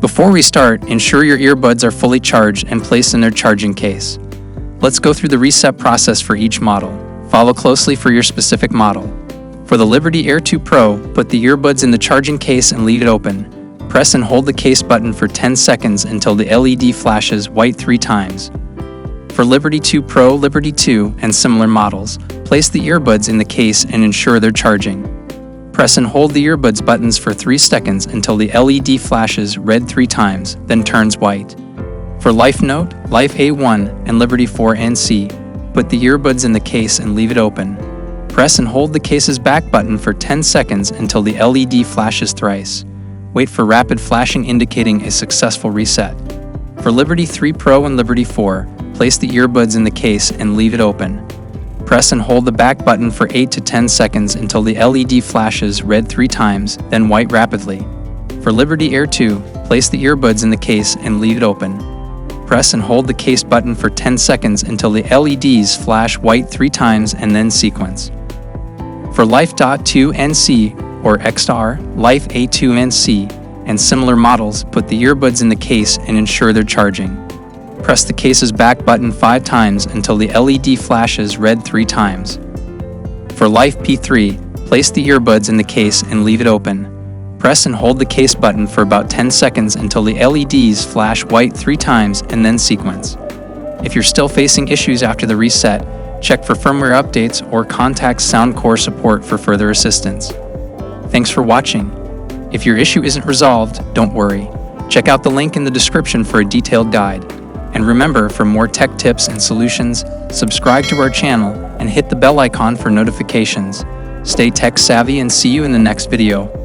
Before we start, ensure your earbuds are fully charged and placed in their charging case. Let's go through the reset process for each model. Follow closely for your specific model. For the Liberty Air 2 Pro, put the earbuds in the charging case and leave it open. Press and hold the case button for 10 seconds until the LED flashes white 3 times. For Liberty 2 Pro, Liberty 2, and similar models, place the earbuds in the case and ensure they're charging. Press and hold the earbuds buttons for 3 seconds until the LED flashes red 3 times, then turns white. For Life Note, Life A1, and Liberty 4 NC, put the earbuds in the case and leave it open. Press and hold the case's back button for 10 seconds until the LED flashes thrice. Wait for rapid flashing indicating a successful reset. For Liberty 3 Pro and Liberty 4, place the earbuds in the case and leave it open. Press and hold the back button for 8 to 10 seconds until the LED flashes red 3 times, then white rapidly. For Liberty Air 2, place the earbuds in the case and leave it open. Press and hold the case button for 10 seconds until the LEDs flash white 3 times and then sequence. For Life 2 NC or XR, Life A2 NC, and similar models, put the earbuds in the case and ensure they're charging. Press the case's back button 5 times until the LED flashes red 3 times. For Life P3, place the earbuds in the case and leave it open. Press and hold the case button for about 10 seconds until the LEDs flash white 3 times and then sequence. If you're still facing issues after the reset, check for firmware updates or contact Soundcore support for further assistance. Thanks for watching. If your issue isn't resolved, don't worry. Check out the link in the description for a detailed guide. And remember, for more tech tips and solutions, subscribe to our channel and hit the bell icon for notifications. Stay tech savvy and see you in the next video.